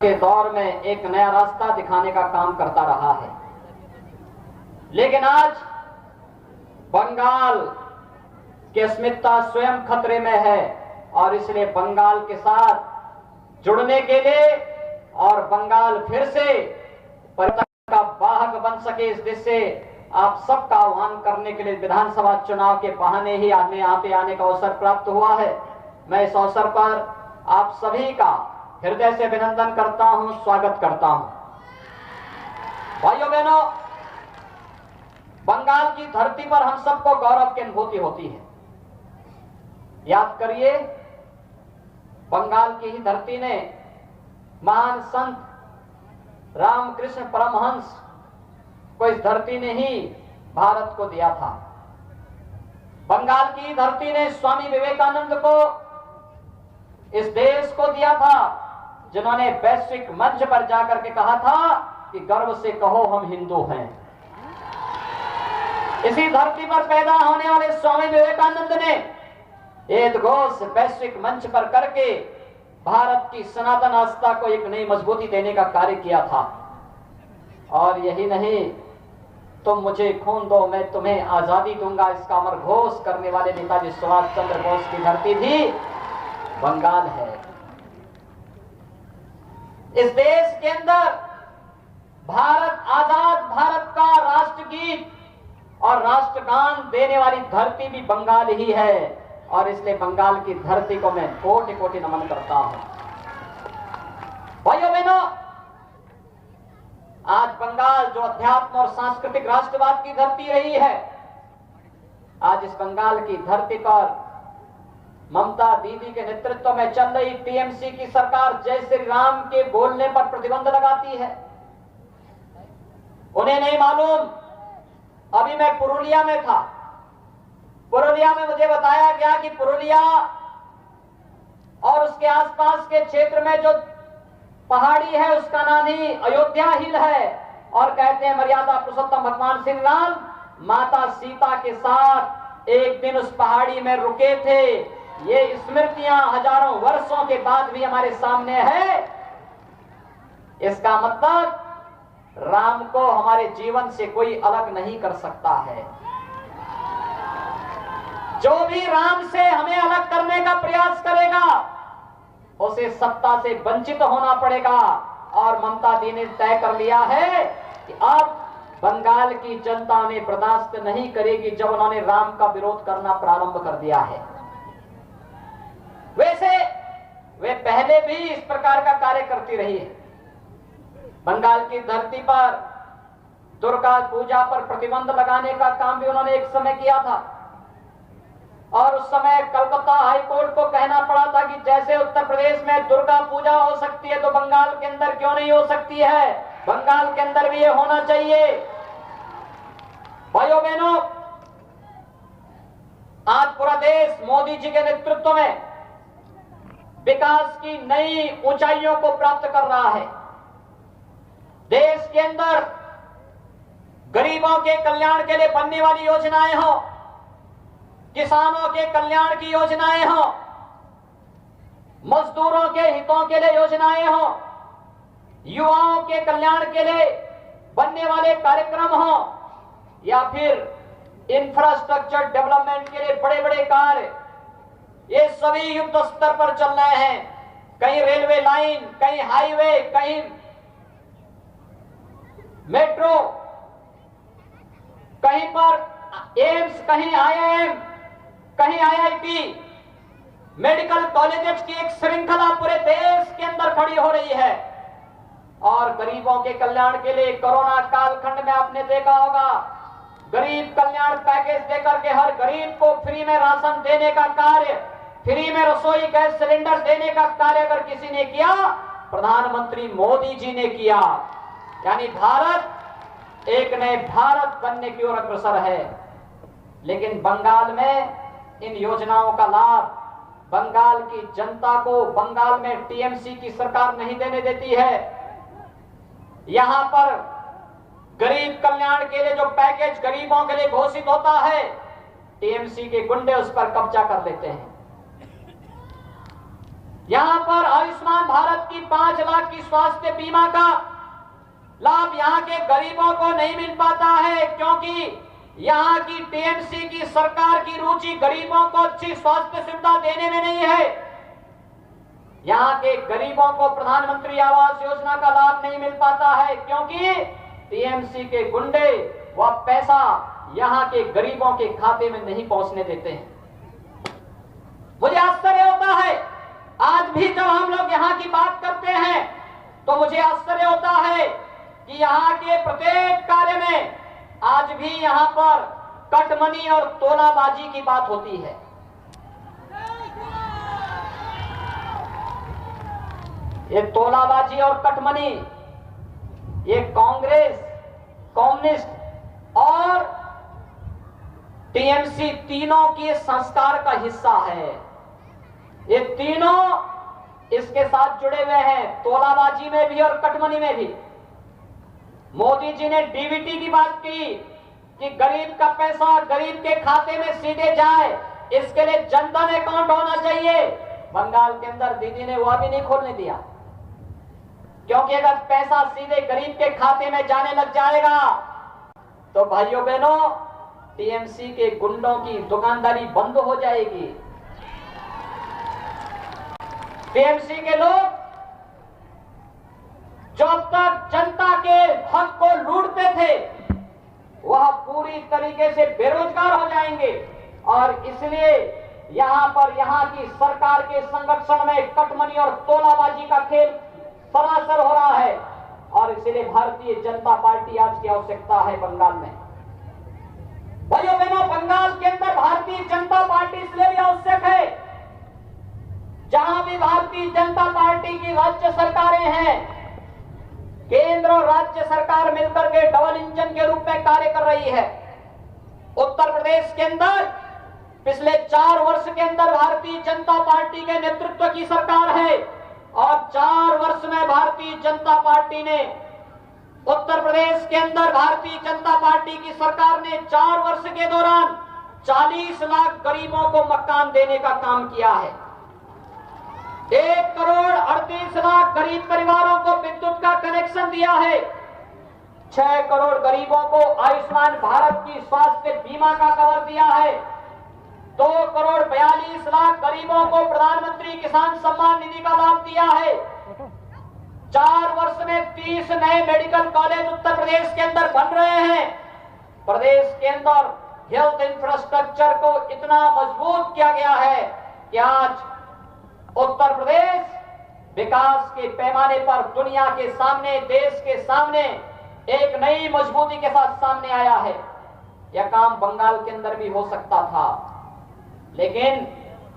के दौर में एक नया रास्ता दिखाने का काम करता रहा है। लेकिन आज बंगाल की अस्मिता स्वयं खतरे में है और इसलिए बंगाल के साथ जुड़ने के लिए और बंगाल फिर से परिवर्तन का वाहक बन सके, इस दिशा से आप सबका आह्वान करने के लिए विधानसभा चुनाव के बहाने ही हमें यहाँ पे आने का अवसर प्राप्त हुआ है। मैं इस अवसर पर आप सभी का हृदय से अभिनंदन करता हूं, स्वागत करता हूं। भाइयों बहनों, बंगाल की धरती पर हम सबको गौरव की अनुभूति होती है। याद करिए, बंगाल की ही धरती ने महान संत रामकृष्ण परमहंस को इस धरती ने ही भारत को दिया था। बंगाल की धरती ने स्वामी विवेकानंद को इस देश को दिया था, जिन्होंने वैश्विक मंच पर जाकर के कहा था कि गर्व से कहो हम हिंदू हैं। इसी धरती पर पैदा होने वाले स्वामी विवेकानंद ने एक घोष वैश्विक मंच पर करके भारत की सनातन आस्था को एक नई मजबूती देने का कार्य किया था। और यही नहीं, तुम मुझे खून दो मैं तुम्हें आजादी दूंगा, इसका अमर घोष करने वाले नेताजी सुभाष चंद्र बोस की धरती भी बंगाल है। इस देश के अंदर भारत आजाद भारत का राष्ट्रगीत और राष्ट्रगान देने वाली धरती भी बंगाल ही है और इसलिए बंगाल की धरती को मैं कोटि कोटि नमन करता हूं। भाइयों बहनों, आज बंगाल जो अध्यात्म और सांस्कृतिक राष्ट्रवाद की धरती रही है, आज इस बंगाल की धरती पर ममता दीदी के नेतृत्व में चल रही टीएमसी की सरकार जय श्री राम के बोलने पर प्रतिबंध लगाती है। उन्हें नहीं मालूम, अभी मैं पुरुलिया में था। पुरुलिया में मुझे बताया गया कि पुरुलिया और उसके आसपास के क्षेत्र में जो पहाड़ी है उसका नाम ही अयोध्या हिल है और कहते हैं मर्यादा पुरुषोत्तम भगवान श्री राम माता सीता के साथ एक दिन उस पहाड़ी में रुके थे। ये स्मृतियां हजारों वर्षों के बाद भी हमारे सामने है। इसका मतलब राम को हमारे जीवन से कोई अलग नहीं कर सकता है। जो भी राम से हमें अलग करने का प्रयास करेगा उसे सत्ता से वंचित होना पड़ेगा। और ममता दी ने तय कर लिया है कि अब बंगाल की जनता उन्हें बर्दाश्त नहीं करेगी जब उन्होंने राम का विरोध करना प्रारंभ कर दिया है। वैसे वे पहले भी इस प्रकार का कार्य करती रही है। बंगाल की धरती पर दुर्गा पूजा पर प्रतिबंध लगाने का काम भी उन्होंने एक समय किया था और उस समय कलकत्ता हाई कोर्ट को कहना पड़ा था कि जैसे उत्तर प्रदेश में दुर्गा पूजा हो सकती है तो बंगाल के अंदर क्यों नहीं हो सकती है, बंगाल के अंदर भी ये होना चाहिए। भाइयों बहनों, आज पूरा देश मोदी जी के नेतृत्व में विकास की नई ऊंचाइयों को प्राप्त कर रहा है। देश के अंदर गरीबों के कल्याण के लिए बनने वाली योजनाएं हो, किसानों के कल्याण की योजनाएं हो, मजदूरों के हितों के लिए योजनाएं हो, युवाओं के कल्याण के लिए बनने वाले कार्यक्रम हो या फिर इंफ्रास्ट्रक्चर डेवलपमेंट के लिए बड़े बड़े कार्य, ये सभी युद्ध स्तर पर चल रहे हैं। कहीं रेलवे लाइन, कहीं हाईवे, कहीं मेट्रो, कहीं पर एम्स, कहीं आईआईएम, कहीं आईआईटी, मेडिकल कॉलेजेस की एक श्रृंखला पूरे देश के अंदर खड़ी हो रही है। और गरीबों के कल्याण के लिए कोरोना कालखंड में आपने देखा होगा, गरीब कल्याण पैकेज देकर के हर गरीब को फ्री में राशन देने का कार्य, फ्री में रसोई गैस सिलेंडर देने का कार्य अगर किसी ने किया, प्रधानमंत्री मोदी जी ने किया। यानी भारत एक नए भारत बनने की ओर अग्रसर है। लेकिन बंगाल में इन योजनाओं का लाभ बंगाल की जनता को बंगाल में टीएमसी की सरकार नहीं देने देती है। यहां पर गरीब कल्याण के लिए जो पैकेज गरीबों के लिए घोषित होता है, टीएमसी के गुंडे उस पर कब्जा कर लेते हैं। यहां पर आयुष्मान भारत की 5 लाख की स्वास्थ्य बीमा का लाभ यहां के गरीबों को नहीं मिल पाता है, क्योंकि यहां की टीएमसी की सरकार की रुचि गरीबों को अच्छी स्वास्थ्य सुविधा देने में नहीं है। यहां के गरीबों को प्रधानमंत्री आवास योजना का लाभ नहीं मिल पाता है, क्योंकि टीएमसी के गुंडे वह पैसा यहां के गरीबों के खाते में नहीं पहुंचने देते हैं। मुझे आश्चर्य होता है, आज भी जब हम लोग यहां की बात करते हैं तो मुझे आश्चर्य होता है कि यहां के प्रत्येक कार्य में आज भी यहां पर कटमनी और तोलाबाजी की बात होती है। ये तोलाबाजी और कटमनी ये कांग्रेस, कम्युनिस्ट और टीएमसी तीनों के संस्कार का हिस्सा है। ये तीनों इसके साथ जुड़े हुए हैं, तोलाबाजी में भी और कटमनी में भी। मोदी जी ने डीबीटी की बात की कि गरीब का पैसा गरीब के खाते में सीधे जाए, इसके लिए जनधन अकाउंट होना चाहिए। बंगाल के अंदर दीदी ने वह भी नहीं खोलने दिया, क्योंकि अगर पैसा सीधे गरीब के खाते में जाने लग जाएगा तो भाइयों बहनों टीएमसी के गुंडों की दुकानदारी बंद हो जाएगी। टीएमसी के लोग जब तक जनता के हक को लूटते थे वह पूरी तरीके से बेरोजगार हो जाएंगे, और इसलिए यहां की सरकार के संरक्षण में कटमनी और तोलाबाजी का खेल सरासर हो रहा है। और इसलिए भारतीय जनता पार्टी आज की आवश्यकता है बंगाल में। भाइयों बहनों, बंगाल के अंदर भारतीय जनता पार्टी इसलिए भी आवश्यक है, जहां भी भारतीय जनता पार्टी की राज्य सरकारें हैं, केंद्र और राज्य सरकार मिलकर के डबल इंजन के रूप में कार्य कर रही है। उत्तर प्रदेश के अंदर पिछले 4 वर्ष के अंदर भारतीय जनता पार्टी के नेतृत्व की सरकार है, और 4 वर्ष में भारतीय जनता पार्टी ने उत्तर प्रदेश के अंदर भारतीय जनता पार्टी की सरकार ने 4 वर्ष के दौरान 40 लाख गरीबों को मकान देने का काम किया है। 1 करोड़ 38 लाख गरीब परिवारों को विद्युत का कनेक्शन दिया है। 6 करोड़ गरीबों को आयुष्मान भारत की स्वास्थ्य बीमा का कवर दिया है। 2 करोड़ 42 लाख गरीबों को प्रधानमंत्री किसान सम्मान निधि का लाभ दिया है। 4 वर्ष में 30 नए मेडिकल कॉलेज उत्तर प्रदेश के अंदर बन रहे हैं। प्रदेश के अंदर हेल्थ इंफ्रास्ट्रक्चर को इतना मजबूत किया गया है कि आज उत्तर प्रदेश विकास के पैमाने पर दुनिया के सामने, देश के सामने एक नई मजबूती के साथ सामने आया है। यह काम बंगाल के अंदर भी हो सकता था, लेकिन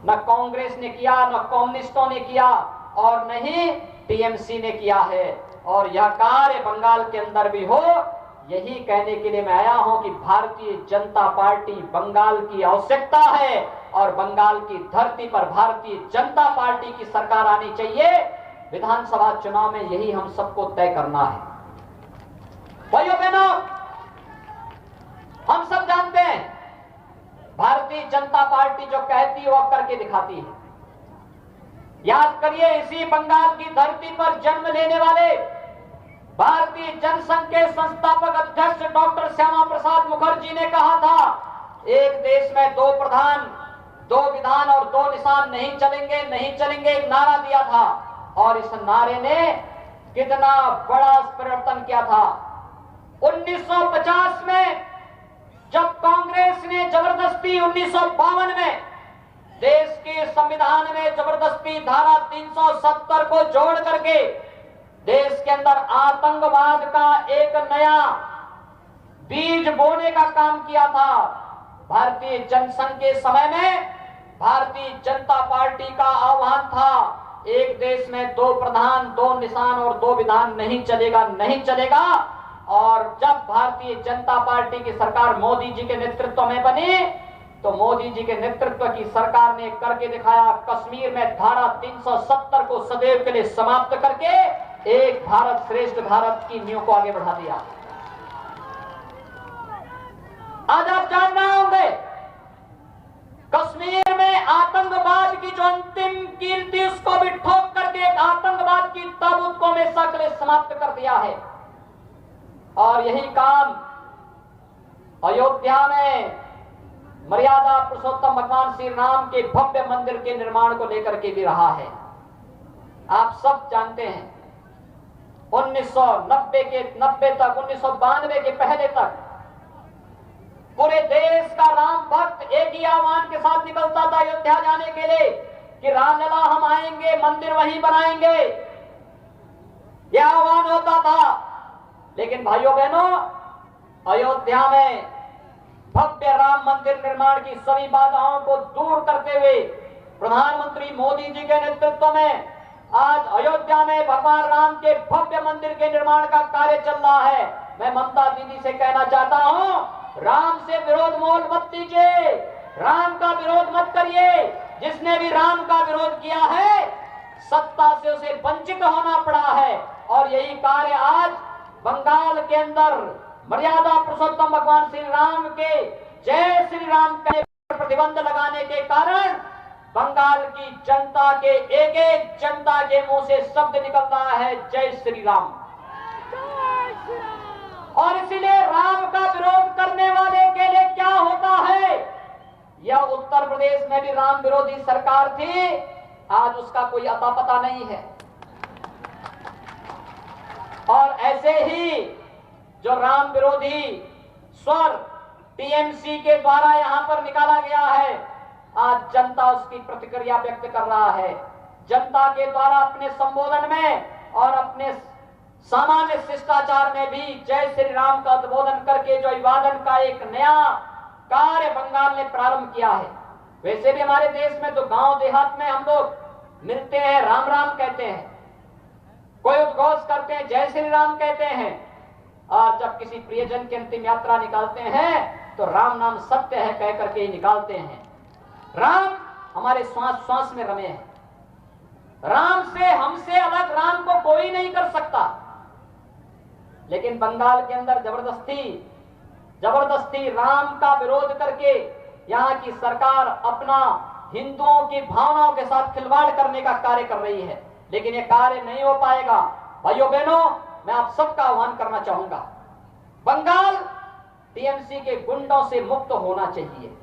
न कांग्रेस ने किया, न कम्युनिस्टों ने किया, और न ही टीएमसी ने किया है। और यह कार्य बंगाल के अंदर भी हो, यही कहने के लिए मैं आया हूं कि भारतीय जनता पार्टी बंगाल की आवश्यकता है, और बंगाल की धरती पर भारतीय जनता पार्टी की सरकार आनी चाहिए। विधानसभा चुनाव में यही हम सबको तय करना है। भाइयों बहनों, हम सब जानते हैं भारतीय जनता पार्टी जो कहती है वह करके दिखाती है। याद करिए, इसी बंगाल की धरती पर जन्म लेने वाले भारतीय जनसंघ के संस्थापक अध्यक्ष डॉक्टर श्यामा प्रसाद मुखर्जी ने कहा था, एक देश में 2 प्रधान, 2 विधान और 2 निशान नहीं चलेंगे, नहीं चलेंगे, एक नारा दिया था। और इस नारे ने कितना बड़ा परिवर्तन किया था। 1950 में जब कांग्रेस ने जबरदस्ती 1952 में देश के संविधान में जबरदस्ती धारा 370 को जोड़ करके देश के अंदर आतंकवाद का एक नया बीज बोने का काम किया था, भारतीय जनसंघ के समय में भारतीय जनता पार्टी का आह्वान था, एक देश में 2 प्रधान, 2 निशान और 2 विधान नहीं चलेगा, नहीं चलेगा। और जब भारतीय जनता पार्टी की सरकार मोदी जी के नेतृत्व में बनी, तो मोदी जी के नेतृत्व की सरकार ने करके दिखाया। कश्मीर में धारा 370 को सदैव के लिए समाप्त करके एक भारत श्रेष्ठ भारत की नींव को आगे बढ़ा दिया। आज आप जान रहे होंगे, कश्मीर में आतंकवाद की जो अंतिम कील थी उसको भी ठोक करके एक आतंकवाद की ताबूत को हमेशा के लिए समाप्त कर दिया है। और यही काम अयोध्या में मर्यादा पुरुषोत्तम भगवान श्री राम के भव्य मंदिर के निर्माण को लेकर के भी रहा है। आप सब जानते हैं 1990 तक 1992 के पहले तक पूरे देश का राम भक्त एक ही आह्वान के साथ निकलता था अयोध्या जाने के लिए कि रामलला हम आएंगे, मंदिर वहीं बनाएंगे, यह आह्वान होता था। लेकिन भाइयों बहनों, अयोध्या में भव्य राम मंदिर निर्माण की सभी बाधाओं को दूर करते हुए प्रधानमंत्री मोदी जी के नेतृत्व में आज अयोध्या में भगवान राम के भव्य मंदिर के निर्माण का कार्य चल रहा है। मैं ममता दीदी से कहना चाहता हूं, राम से विरोध मोल मत कीजिए, राम का विरोध मत करिए। जिसने भी राम का विरोध किया है सत्ता से उसे वंचित होना पड़ा है। और यही कार्य आज बंगाल के अंदर मर्यादा पुरुषोत्तम भगवान श्री राम के जय श्री राम के प्रतिबंध लगाने के कारण बंगाल की जनता के एक जनता के मुंह से शब्द निकल रहा है जय श्री राम। और इसीलिए राम का विरोध करने वाले के लिए क्या होता है, यह उत्तर प्रदेश में भी राम विरोधी सरकार थी, आज उसका कोई अता पता नहीं है। और ऐसे ही जो राम विरोधी स्वर टीएमसी के द्वारा यहां पर निकाला गया है, आज जनता उसकी प्रतिक्रिया व्यक्त कर रहा है। जनता के द्वारा अपने संबोधन में और अपने सामान्य शिष्टाचार में भी जय श्री राम का उद्बोधन करके जो अभिवादन का एक नया कार्य बंगाल ने प्रारंभ किया है। वैसे भी हमारे देश में तो गांव देहात में हम लोग मिलते हैं, राम राम कहते हैं, कोई उद्घोष करते हैं, जय श्री राम कहते हैं, और जब किसी प्रियजन की अंतिम यात्रा निकालते हैं तो राम नाम सत्य है कह करके ही निकालते हैं। राम हमारे श्वास श्वास में रमे हैं। राम से हमसे अलग राम को कोई नहीं कर सकता। लेकिन बंगाल के अंदर जबरदस्ती राम का विरोध करके यहाँ की सरकार अपना हिंदुओं की भावनाओं के साथ खिलवाड़ करने का कार्य कर रही है। लेकिन ये कार्य नहीं हो पाएगा। भाइयों बहनों, मैं आप सबका आह्वान करना चाहूंगा, बंगाल टीएमसी के गुंडों से मुक्त होना चाहिए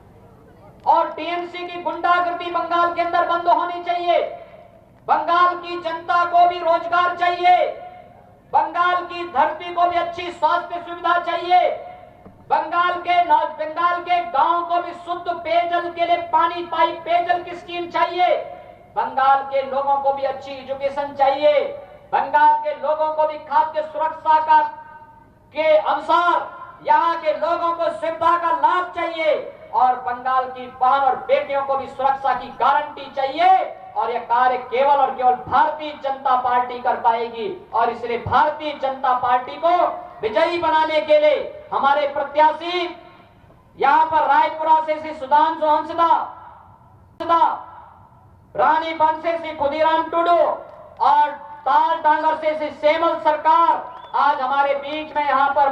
और टीएमसी की गुंडागर्दी बंगाल के अंदर बंद होनी चाहिए। बंगाल की जनता को भी रोजगार चाहिए, बंगाल की धरती को भी अच्छी स्वास्थ्य सुविधा चाहिए, बंगाल के गांव को भी शुद्ध पेयजल के लिए पानी पाइप पेयजल की स्कीम चाहिए, बंगाल के लोगों को भी अच्छी एजुकेशन चाहिए, बंगाल के लोगों को भी खाद्य सुरक्षा के अनुसार यहाँ के लोगों को सुविधा का लाभ चाहिए और बंगाल की बहन और बेटियों को भी सुरक्षा की गारंटी चाहिए। और यह कार्य केवल और केवल भारतीय जनता पार्टी कर पाएगी। और इसलिए भारतीय जनता पार्टी को विजयी बनाने के लिए हमारे प्रत्याशी यहाँ पर रायपुरा से श्री सुधांशु हंसदा, रानी बंद से श्री खुदीराम टुडू और ताल डांगर से श्री सेमल सरकार आज हमारे बीच में यहाँ पर